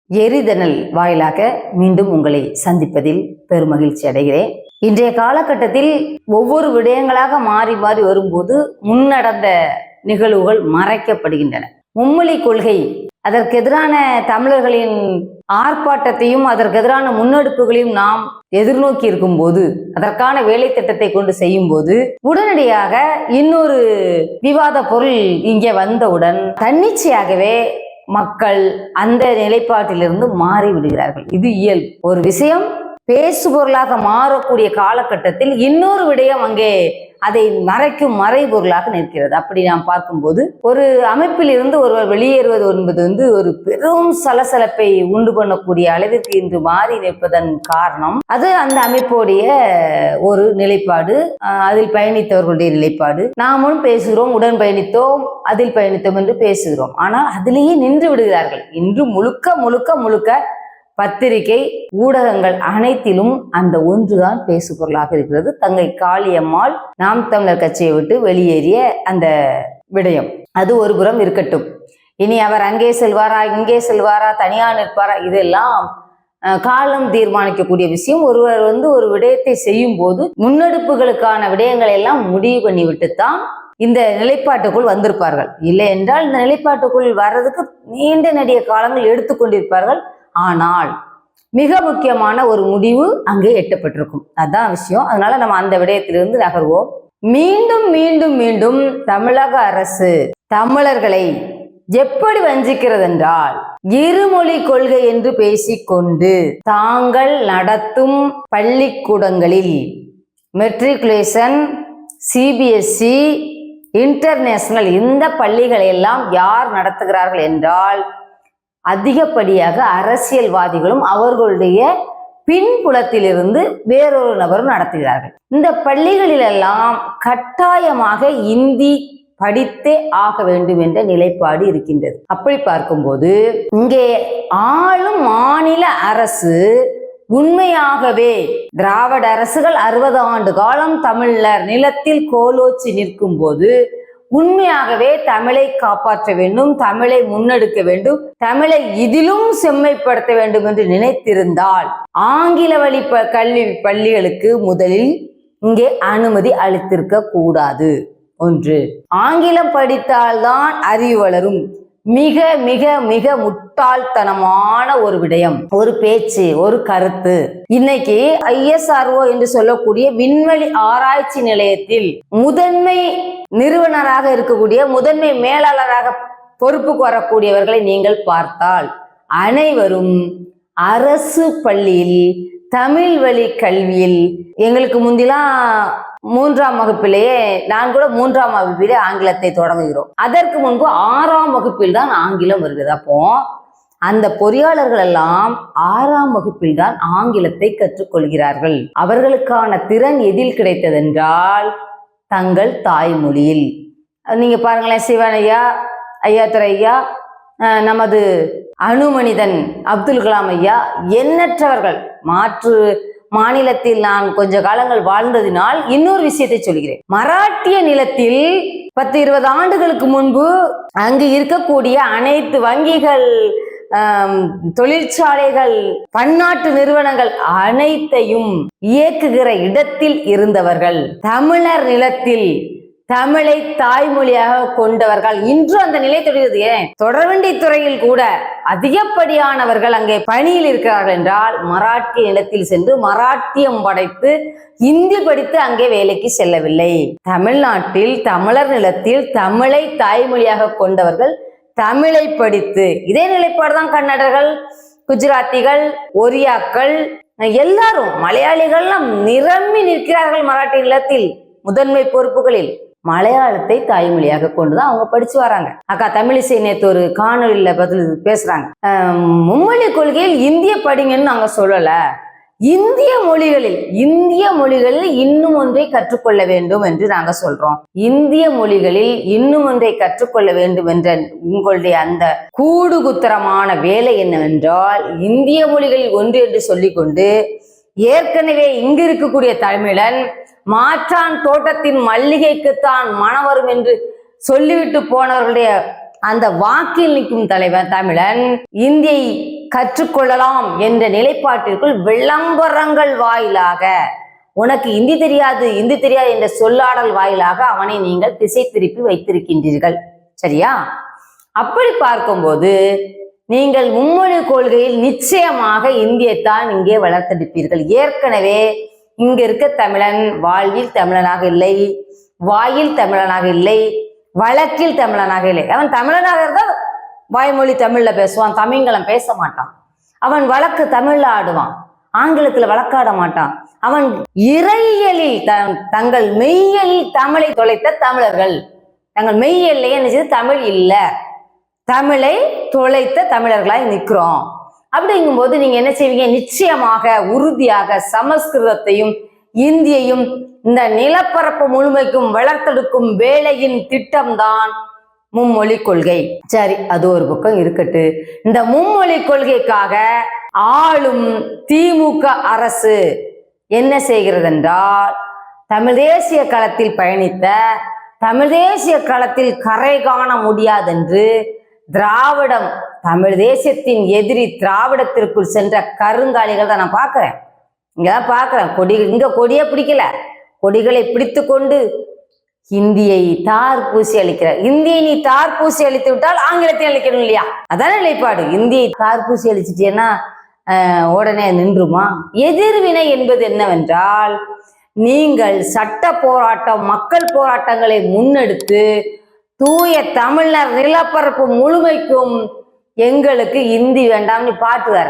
எரிதனல் வாயிலாக மீண்டும் உங்களை சந்திப்பதில் பெருமகிழ்ச்சி அடைகிறேன். இன்றைய காலகட்டத்தில் ஒவ்வொரு விடயங்களாக மாறி மாறி வரும்போது முன்னடந்த நிகழ்வுகள் மறைக்கப்படுகின்றன. மும்மொழி கொள்கை அதற்கு எதிரான தமிழர்களின் ஆர்ப்பாட்டத்தையும் அதற்கு எதிரான முன்னெடுப்புகளையும் நாம் எதிர்நோக்கி இருக்கும் போது, அதற்கான வேலை திட்டத்தை கொண்டு செய்யும் போது உடனடியாக இன்னொரு விவாத பொருள் இங்கே வந்தவுடன் தன்னிச்சையாகவே மக்கள் அந்த நிலைப்பாட்டிலிருந்து மாறி விடுகிறார்கள். இது இயல்பு. ஒரு விஷயம் பேசுபொருளாக மாறக்கூடிய காலகட்டத்தில் இன்னொரு விடயம் அங்கே அதை மறைக்கும் மறைபொருளாக நிற்கிறது. அப்படி நாம் பார்க்கும்போது ஒரு அமைப்பில் இருந்து ஒருவர் வெளியேறுவது என்பது ஒரு பெரும் சலசலப்பை உண்டு பண்ணக்கூடிய அளவிற்கு இன்று மாறி நிற்பதன் காரணம் அது அந்த அமைப்புடைய ஒரு நிலைப்பாடு, அதில் பயணித்தவர்களுடைய நிலைப்பாடு. நாமும் பேசுகிறோம், உடன் பயணித்தோம், அதில் பயணித்தோம் என்று பேசுகிறோம். ஆனால் அதிலேயே நின்று விடுகிறார்கள். இன்று முழுக்க முழுக்க முழுக்க பத்திரிகை ஊடகங்கள் அனைத்திலும் அந்த ஒன்றுதான் பேசுபொருளாக இருக்கிறது. தங்கை காளியம்மாள் நாம் தமிழர் கட்சியை விட்டு வெளியேறிய அந்த விடயம் அது ஒரு புறம் இருக்கட்டும். இனி அவர் அங்கே செல்வாரா, இங்கே செல்வாரா, தனியா நிற்பாரா, இதெல்லாம் காலம் தீர்மானிக்கக்கூடிய விஷயம். ஒருவர் ஒரு விடயத்தை செய்யும் போது முன்னெடுப்புகளுக்கான விடயங்களை எல்லாம் முடிவு பண்ணிவிட்டுத்தான் இந்த நிலைப்பாட்டுக்குள் வந்திருப்பார்கள். இல்லை என்றால் இந்த நிலைப்பாட்டுக்குள் வர்றதுக்கு நீண்ட நெடிய காலங்கள் எடுத்துக்கொண்டிருப்பார்கள். ஆனால் மிக முக்கியமான ஒரு முடிவு அங்கே எட்டப்பட்டிருக்கும். அதுதான் விஷயம். அதனால நம்ம அந்த விடயத்திலிருந்து நகர்வோம். மீண்டும் மீண்டும் மீண்டும் தமிழக அரசு தமிழர்களை எப்படி வஞ்சிக்கிறது என்றால், இருமொழி கொள்கை என்று பேசிக்கொண்டு தாங்கள் நடத்தும் பள்ளிக்கூடங்களில் மெட்ரிகுலேஷன், சிபிஎஸ்இ, இன்டர்நேஷனல் இந்த பள்ளிகளை எல்லாம் யார் நடத்துகிறார்கள் என்றால் அதிகப்படியாக அரசியல்வாதிகளும் அவர்களுடைய பின்புலத்திலிருந்து வேறொரு நபரும் நடத்துகிறார்கள். இந்த பள்ளிகளிலெல்லாம் கட்டாயமாக இந்தி படித்தே ஆக வேண்டும் என்ற நிலைப்பாடு இருக்கின்றது. அப்படி பார்க்கும்போது இங்கே ஆளும் மாநில அரசு உண்மையாகவே திராவிட அரசுகள் 60 ஆண்டு காலம் தமிழர் நிலத்தில் கோலோச்சி நிற்கும் போது உண்மையாகவே தமிழை காப்பாற்ற வேண்டும், தமிழை முன்னெடுக்க வேண்டும், தமிழை இதிலும் செம்மைப்படுத்த வேண்டும் என்று நினைத்திருந்தால் ஆங்கில வழி கல்வி பள்ளிகளுக்கு முதலில் இங்கே அனுமதி அளித்திருக்க கூடாது. ஒன்று, ஆங்கிலம் படித்தால்தான் அறிவு வளரும். மிக மிக மிக முட்டாள்தனமான ஒரு விடயம், ஒரு பேச்சு, ஒரு கருத்து. இன்னைக்கு ISRO என்று சொல்லக்கூடிய விண்வெளி ஆராய்ச்சி நிலையத்தில் முதன்மை நிறுவனராக இருக்கக்கூடிய முதன்மை மேலாளராக பொறுப்புக்கு வரக்கூடியவர்களை நீங்கள் பார்த்தால் அனைவரும் அரசு பள்ளியில் தமிழ் வழி கல்வியில், எங்களுக்கு முந்திலாம் 3ஆம் வகுப்பிலேயே, நான் கூட 3ஆம் வகுப்பிலே ஆங்கிலத்தை தொடங்குகிறோம். அதற்கு முன்பு 6ஆம் வகுப்பில் தான் ஆங்கிலம் வருகிறது. அப்போ அந்த பொறியாளர்கள் எல்லாம் 6ஆம் வகுப்பில் தான் ஆங்கிலத்தை கற்றுக்கொள்கிறார்கள். அவர்களுக்கான திறன் எதில் கிடைத்ததென்றால் தங்கள் தாய்மொழியில். நீங்க பாருங்களேன், சிவன் ஐயா, ஐயாத்துறை ஐயா, நமது அணுமனிதன் அப்துல் கலாம் ஐயா, எண்ணற்றவர்கள். மாற்று மாநிலத்தில் நான் கொஞ்ச காலங்கள் வாழ்ந்ததினால் இன்னொரு விஷயத்தை சொல்கிறேன். மராட்டிய நிலத்தில் 10-20 ஆண்டுகளுக்கு முன்பு அங்கு இருக்கக்கூடிய அனைத்து வங்கிகள், தொழிற்சாலைகள், பன்னாட்டு நிறுவனங்கள் அனைத்தையும் இயக்குகிற இடத்தில் இருந்தவர்கள் தமிழர் நிலத்தில் தமிழை தாய்மொழியாக கொண்டவர்கள். இன்று அந்த நிலை தொடர்கிறது. ஏன் தொடர்வண்டி துறையில் கூட அதிகப்படியானவர்கள் அங்கே பணியில் இருக்கிறார்கள் என்றால் மராட்டிய நிலத்தில் சென்று மராட்டியம் படைத்து இந்தி படித்து அங்கே வேலைக்கு செல்லவில்லை. தமிழ்நாட்டில் தமிழர் நிலத்தில் தமிழை தாய்மொழியாக கொண்டவர்கள் தமிழை படித்து, இதே நிலைப்பாடுதான் கன்னடர்கள், குஜராத்திகள், ஒரியாக்கள், எல்லாரும் மலையாளிகள்லாம் நிரம்பி நிற்கிறார்கள் மராட்டிய நிலத்தில் முதன்மை பொறுப்புகளில். மலையாளத்தை தாய்மொழியாக கொண்டுதான் அவங்க படிச்சு வராங்க. அக்கா தமிழிசை நேற்று ஒரு காணொலியில பதில் பேசுறாங்க. மும்மொழி கொள்கையில் இந்திய படிங்கன்னு நாங்க சொல்லல, இந்திய மொழிகளில் இன்னும் ஒன்றை கற்றுக்கொள்ள வேண்டும் என்று நாங்க சொல்றோம். இந்திய மொழிகளில் இன்னும் ஒன்றை கற்றுக்கொள்ள வேண்டும் என்ற உங்களுடைய அந்த கூடுகுத்தரமான வேலை என்னவென்றால், இந்திய மொழிகளில் ஒன்று என்று சொல்லிக்கொண்டு ஏற்கனவே இங்கு இருக்கக்கூடிய தமிழன் மாற்றான் தோட்டத்தின் மல்லிகைக்குத்தான் மனம் வரும் என்று சொல்லிவிட்டு போனவர்களுடைய அந்த வாக்கில் நிற்கும் தலைவன் தமிழன் இந்தியை கற்றுக்கொள்ளலாம் என்ற நிலைப்பாட்டிற்குள் விளம்பரங்கள் வாயிலாக, உனக்கு இந்தி தெரியாது என்ற சொல்லாடல் வாயிலாக அவனை நீங்கள் திசை திருப்பி வைத்திருக்கின்றீர்கள். சரியா? அப்படி பார்க்கும்போது நீங்கள் மும்மொழி கொள்கையில் நிச்சயமாக இந்தியத்தான் இங்கே வளர்த்தெடுப்பீர்கள். ஏற்கனவே இங்க இருக்க தமிழன் வாழ்வில் தமிழனாக இல்லை, வாயில் தமிழனாக இல்லை, வழக்கில் தமிழனாக இல்லை. அவன் தமிழனாக இருந்தால் வாய்மொழி தமிழ்ல பேசுவான், தமிழ்களம் பேச மாட்டான். அவன் வழக்கு தமிழ்ல ஆடுவான், ஆங்கிலத்துல வழக்காட மாட்டான். அவன் இறையியலில் தங்கள் மெய்யியலில் தமிழை தொலைத்த தமிழர்கள். தங்கள் மெய்யியல்லையே நினைச்சது தமிழ் இல்ல, தமிழை தொலைத்த தமிழர்களாய் நிற்கிறோம். அப்படிங்கும்போது நீங்க என்ன செய்வீங்க? நிச்சயமாக உறுதியாக சமஸ்கிருதத்தையும் இந்தியையும் இந்த நிலப்பரப்பு முழுமைக்கும் வளர்த்தெடுக்கும் வேலையின் திட்டம்தான் மும்மொழி கொள்கை. சரி, அது ஒரு பக்கம் இருக்கட்டு. இந்த மும்மொழி கொள்கைக்காக ஆளும் திமுக அரசு என்ன செய்கிறது என்றால், தமிழ் தேசிய களத்தில் பயணித்த, தமிழ் தேசிய களத்தில் கரை காண முடியாதென்று திராவிடம், தமிழ் தேசியத்தின் எதிரி திராவிடத்திற்குள் சென்ற கருங்காலிகள் தான் நான் பார்க்கிறேன். இங்கதான் பார்க்கிறேன். இங்க கொடியே பிடிக்கல, கொடிகளை பிடித்து கொண்டு இந்தியை தார்பூசி அளிக்கிறார். இந்தியை நீ தார்பூசி அளித்து விட்டால் ஆங்கிலத்தை அளிக்கணும் இல்லையா? அதான நிலைப்பாடு. இந்தியை தார்பூசி அளிச்சிட்டேன்னா உடனே நின்றுமா? எதிர்வினை என்பது என்னவென்றால், நீங்கள் சட்ட போராட்டம், மக்கள் போராட்டங்களை முன்னெடுத்து தூய தமிழர் நிலப்பரப்பு முழுமைக்கும் எங்களுக்கு இந்தி வேண்டாம்னு பாட்டு வர,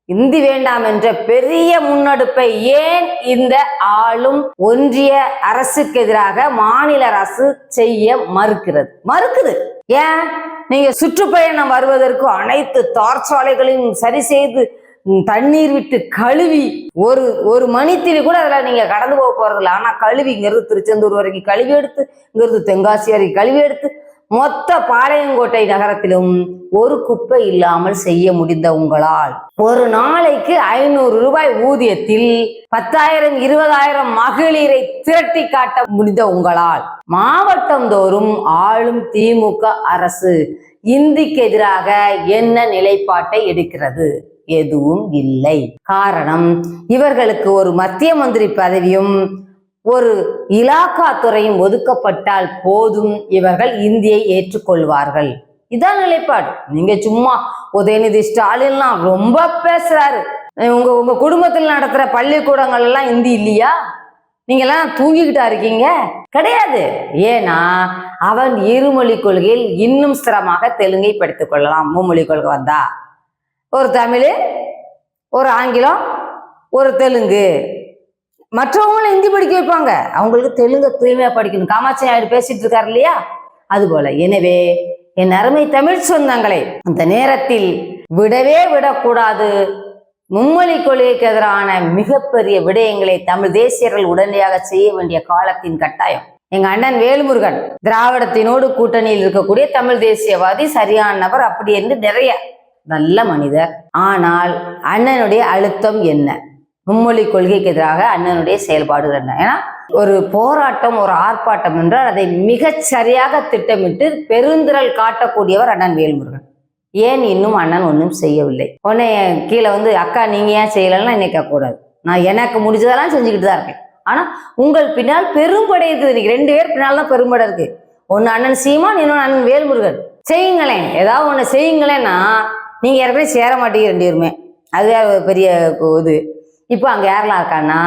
இந்தி வேண்டாம் என்ற பெரிய முன்னெடுப்பை ஏன் இந்த ஆளும் ஒன்றிய அரசுக்கு எதிராக மாநில அரசு செய்ய மறுக்குது? ஏன்? நீங்க சுற்றுப்பயணம் வருவதற்கு அனைத்து தார் சாலைகளையும் சரி செய்து தண்ணீர் விட்டு கழுவி ஒரு மணித்திரி கூட அதுல நீங்க கடந்து போக போறதில்ல. ஆனா கழுவி இங்கிருந்து திருச்செந்தூர் வரைக்கும் கழுவி எடுத்து, இங்கிருந்து தென்காசி வரைக்கும் கழுவி எடுத்து, மொத்த பாளையங்கோட்டை நகரத்திலும் ஒரு குப்பை இல்லாமல் செய்ய முடிந்த உங்களால், ஒரு நாளைக்கு 500 ரூபாய் ஊதியத்தில் 10,000 20,000 மகளிரை திரட்டி காட்ட முடிந்த உங்களால், மாவட்டம் தோறும் ஆளும் திமுக அரசு இந்திக்கு எதிராக என்ன நிலைப்பாட்டை எடுக்கிறது? எதுவும் இல்லை. காரணம், இவர்களுக்கு ஒரு மத்திய மந்திரி பதவியும் ஒரு இலாக்கா துறையும் ஒதுக்கப்பட்டால் போதும், இவர்கள் இந்தியை ஏற்றுக்கொள்வார்கள். இதான் நிலைப்பாடு. நீங்க சும்மா உதயநிதி ஸ்டாலின்லாம் ரொம்ப பேசுறாரு. உங்க குடும்பத்தில் நடத்துற பள்ளிக்கூடங்கள் எல்லாம் இந்தி இல்லையா? நீங்க எல்லாம் தூங்கிக்கிட்டா இருக்கீங்க? கிடையாது. ஏன்னா அவன் இருமொழி கொள்கையில் இன்னும் ஸ்திரமாக தெலுங்கை படித்துக் கொள்ளலாம். மும்மொழி கொள்கை வந்தா ஒரு தமிழ், ஒரு ஆங்கிலம், ஒரு தெலுங்கு, மற்றவங்களும் ஹிந்தி படிக்க வைப்பாங்க. அவங்களுக்கு தெலுங்கு தூய்மையா படிக்கணும். காமாட்சி நாயுடு பேசிட்டு இருக்காரு இல்லையா? அது போல. எனவே என் அருமை தமிழ் சொந்தங்களை அந்த நேரத்தில் விடக்கூடாது. மும்மொழி கொள்கைக்கு எதிரான மிகப்பெரிய விடயங்களை தமிழ் தேசியர்கள் உடனடியாக செய்ய வேண்டிய காலத்தின் கட்டாயம். எங்க அண்ணன் வேல்முருகன் திராவிடத்தினோடு கூட்டணியில் இருக்கக்கூடிய தமிழ் தேசியவாதி, சரியான நபர், அப்படி என்று நிறைய நல்ல மனிதர். ஆனால் அண்ணனுடைய அழுத்தம் என்ன? மும்மொழி கொள்கைக்கு எதிராக அண்ணனுடைய செயல்பாடுகள் என்ன? ஏன்னா ஒரு போராட்டம், ஒரு ஆர்ப்பாட்டம் என்றால் அதை மிகச் சரியாக திட்டமிட்டு பெருந்திரள் காட்டக்கூடியவர் அண்ணன் வேல்முருகன். ஏன் இன்னும் அண்ணன் ஒன்றும் செய்யவில்லை? உடனே கீழே வந்து அக்கா நீங்க ஏன் செய்யலன்னா என்ன கேட்கக்கூடாது. நான் எனக்கு முடிஞ்சதெல்லாம் செஞ்சுக்கிட்டு தான் இருக்கேன். ஆனா உங்கள் பின்னால் பெரும்படை இருக்குது. இன்னைக்கு 2 பேர் பின்னால் தான் பெரும்படை இருக்கு. ஒன்னு அண்ணன் சீமான், இன்னொன்னு அண்ணன் வேல்முருகன். செய்யுங்களேன், ஏதாவது ஒண்ணு செய்யுங்களேன்னா நீங்க ஏற்கனவே சேர மாட்டீங்க 2 பேருமே. அதுவே பெரிய இது. இப்போ அங்க யாரெல்லாம் இருக்கான்னா,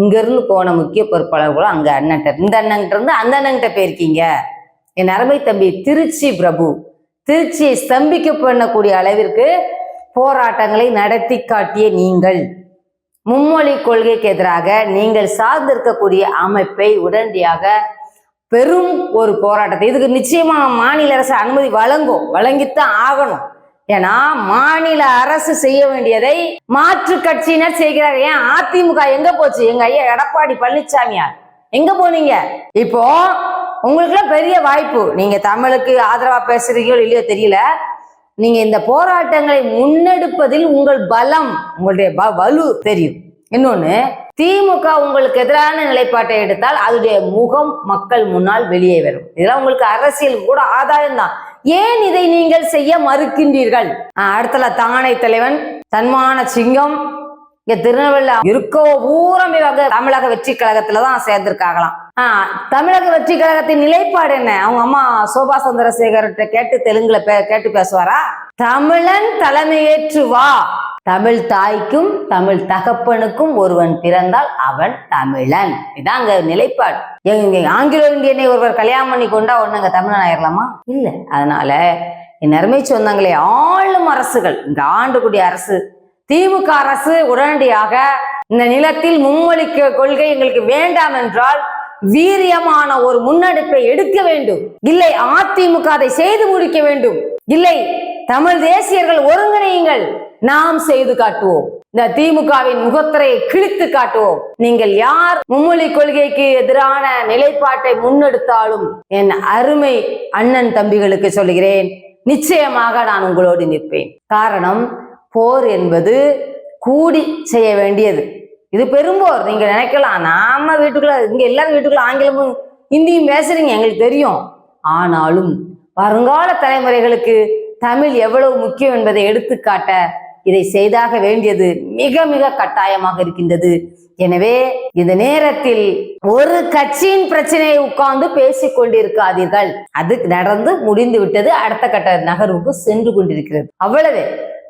இங்க இருந்து போன முக்கிய பொறுப்பாளர்களும் அங்க அண்ணன்ட்ட, இந்த அண்ணன்கிட்ட இருந்து அந்த அண்ணன்கிட்ட போயிருக்கீங்க. என் அருமை தம்பி திருச்சி பிரபு, திருச்சியை ஸ்தம்பிக்க பண்ணக்கூடிய அளவிற்கு போராட்டங்களை நடத்தி காட்டிய நீங்கள், மும்மொழி கொள்கைக்கு எதிராக நீங்கள் சார்ந்திருக்கக்கூடிய அமைப்பை உடனடியாக பெரும் ஒரு போராட்டத்தை, இதுக்கு நிச்சயமா மாநில அரசு அனுமதி வழங்கித்தான் ஆகணும். ஏன்னா மாநில அரசு செய்ய வேண்டியதை மாற்று கட்சியினர் செய்கிறார். ஏன் அதிமுக எங்க போச்சு? எங்க ஐயா எடப்பாடி பழனிசாமியார் எங்க போனீங்க? இப்போ உங்களுக்குலாம் பெரிய வாய்ப்பு. நீங்க தமிழுக்கு ஆதரவா பேசுறீங்களோ இல்லையோ தெரியல. நீங்க இந்த போராட்டங்களை முன்னெடுப்பதில் உங்கள் பலம், உங்களுடைய வலு தெரியும். இன்னொன்னு, திமுக உங்களுக்கு எதிரான நிலைப்பாட்டை எடுத்தால் அதனுடைய முகம் மக்கள் முன்னால் வெளியே வரும். இதெல்லாம் உங்களுக்கு அரசியல் கூட ஆதாயம் தான். ஏன் இதை நீங்கள் செய்ய மறுக்கின்றீர்கள்? அடுத்தல தானை தலைவன் தன்மான சிங்கம் இங்க திருநெல்வேலியில இருக்கோ பூரம் தமிழக வெற்றி கழகத்துலதான் சேர்ந்திருக்காங்களாம். தமிழக வெற்றி கழகத்தின் நிலைப்பாடு என்ன? அவங்க அம்மா சோபா சந்திரசேகர்கிட்ட கேட்டு தெலுங்குல கேட்டு பேசுவாரா? தமிழன் தலைமையேற்று வா, தமிழ் தாய்க்கும் தமிழ் தகப்பனுக்கும் ஒருவன் பிறந்தால் அவன் தமிழன். இதான் அங்க நிலைப்பாடு. ஆங்கிலோ இந்தியனை ஒருவர் கல்யாணம் பண்ணி கொண்டா ஒண்ணுங்க தமிழன் ஆயிரலாமா? இல்ல. அதனால என் அருமை சொந்தங்களே, ஆளும் அரசுகள், இங்க ஆண்டுக்கூடிய அரசு திமுக அரசு உடனடியாக இந்த நிலத்தில் மும்மொழி கொள்கை எங்களுக்கு வேண்டாம் என்றால் வீரியமான ஒரு முன்னெடுப்பை எடுக்க வேண்டும். இல்லை அதிமுக அதை செய்து முடிக்க வேண்டும். இல்லை தமிழ் தேசியர்கள் ஒருங்கிணையுங்கள், நாம் செய்து காட்டுவோம். இந்த திமுகவின் முகத்திரையை கிழித்து காட்டுவோம். நீங்கள் யார் மும்மொழி கொள்கைக்கு எதிரான நிலைப்பாட்டை முன்னெடுத்தாலும் என் அருமை அண்ணன் தம்பிகளுக்கு சொல்கிறேன், நிச்சயமாக நான் உங்களோடு நிற்பேன். காரணம், போர் என்பது கூடி செய்ய வேண்டியது. இது பெரும்போர். நீங்க நினைக்கலாம் நாம வீட்டுக்குள்ள, இங்க எல்லாரும் வீட்டுக்குள்ள ஆங்கிலமும் ஹிந்தியும் பேசுறீங்க, எங்களுக்கு தெரியும். ஆனாலும் வருங்கால தலைமுறைகளுக்கு தமிழ் எவ்வளவு முக்கியம் என்பதை எடுத்துக்காட்ட இதை செய்தாக வேண்டியது மிக மிக கட்டாயமாக இருக்கின்றது. எனவே இந்த நேரத்தில் ஒரு கட்சியின் பிரச்சனையை உட்கார்ந்து பேசிக் கொண்டிருக்காதீர்கள். அது நடந்து முடிந்து விட்டது, அடுத்த கட்ட நகர்வுக்கு சென்று கொண்டிருக்கிறது. அவ்வளவு.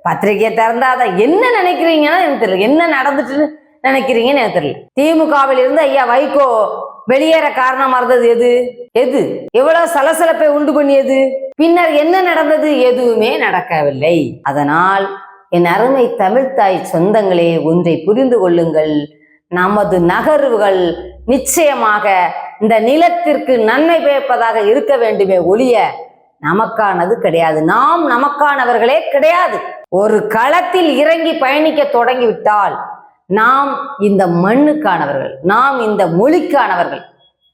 பத்திரிகையை திறந்தாத என்ன நினைக்கிறீங்கன்னா எனக்கு தெரியல, என்ன நடந்துட்டு நினைக்கிறீங்கன்னு எனக்கு தெரியல. திமுகவில் இருந்து ஐயா வைகோ வெளியேற காரணமா இருந்தது எது? எவ்வளவு சலசலப்பை உண்டு பண்ணியது? பின்னர் என்ன நடந்தது? எதுவுமே நடக்கவில்லை. அதனால் என் அருமை தமிழ்த்தாய் சொந்தங்களே, ஒன்றை புரிந்து கொள்ளுங்கள். நமது நகர்வுகள் நிச்சயமாக இந்த நிலத்திற்கு நன்மை பயப்பதாக இருக்க வேண்டுமே ஒழிய நமக்கானது கிடையாது. நாம் நமக்கானவர்களே கிடையாது. ஒரு களத்தில் இறங்கி பயணிக்க தொடங்கிவிட்டால் நாம் இந்த மண்ணுக்கானவர்கள், நாம் இந்த மொழிக்கானவர்கள்.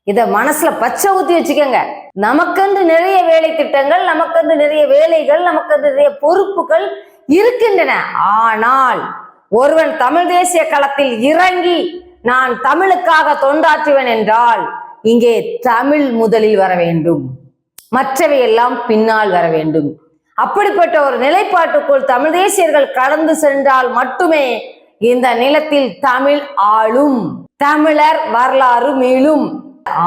இத மனசுல பச்சை ஊத்தி வச்சுக்கோங்க. நமக்கென்று நிறைய வேலை திட்டங்கள், நமக்கென்று நிறைய வேலைகள், நமக்கென்று நிறைய பொறுப்புகள் இருக்கின்றன. ஆனால் ஒருவன் தமிழ் தேசிய களத்தில் இறங்கி நான் தமிழுக்காக தொண்டாற்றுவேன் என்றால் இங்கே தமிழ் முதலில் வர வேண்டும், மற்றவை எல்லாம் பின்னால் வர வேண்டும். அப்படிப்பட்ட ஒரு நிலைப்பாட்டுக்குள் தமிழ் தேசியர்கள் கடந்து சென்றால் மட்டுமே இந்த நிலத்தில் தமிழ் ஆளும், தமிழர் வரலாறு மீளும்.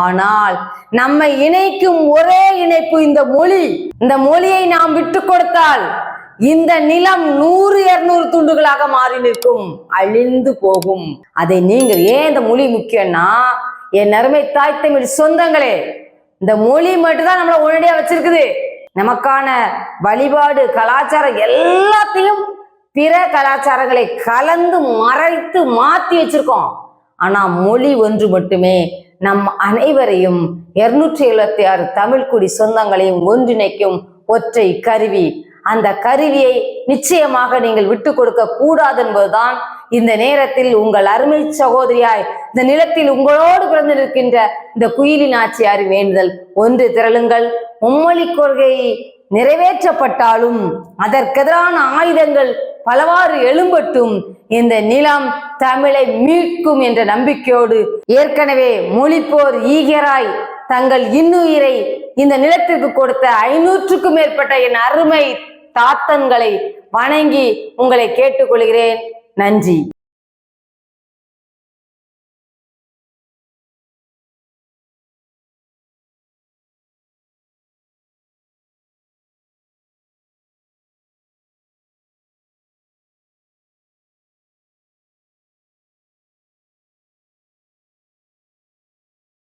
ஆனால் நம்மை இணைக்கும் ஒரே இணைப்பு இந்த மொழி. இந்த மொழியை நாம் விட்டு கொடுத்தால் இந்த நிலம் 100-200 துண்டுகளாக மாறி நிற்கும், அழிந்து போகும். அதை நீங்கள் ஏன் இந்த மொழி முக்கியம்னா, என் அருமை தாய் தமிழ் சொந்தங்களே, இந்த மொழி மட்டும்தான் நம்மளை உடனடியா வச்சிருக்குது. நமக்கான வழிபாடு கலாச்சாரம் எல்லாத்தையும் பிற கலாச்சாரங்களை கலந்து மறைத்து மாத்தி வச்சிருக்கோம். ஆனா மொழி ஒன்று மட்டுமே நம் அனைவரையும் 276 தமிழ்குடி சொந்தங்களையும் ஒன்றிணைக்கும் ஒற்றை கருவி. அந்த கருவியை நிச்சயமாக நீங்கள் விட்டு கொடுக்க கூடாது என்பதுதான் இந்த நேரத்தில் உங்கள் அருமை சகோதரியாய் இந்த நிலத்தில் உங்களோடு பிறந்து நிற்கின்ற இந்த குயிலி நாச்சியாரின் வேண்டுதல். ஒன்று திரளுங்கள். மும்மொழி கொள்கை நிறைவேற்றப்பட்டாலும் அதற்கெதிரான ஆயுதங்கள் பலவாறு எழும்பட்டும். இந்த நிலம் தமிழை மீட்கும் என்ற நம்பிக்கையோடு ஏற்கனவே மொழிப்போர் ஈகராய் தங்கள் இன்னுயிரை இந்த நிலத்திற்கு கொடுத்த 500க்கும் மேற்பட்ட என் அருமை தாத்தன்களை வணங்கி உங்களை கேட்டுக்கொள்கிறேன். நன்றி.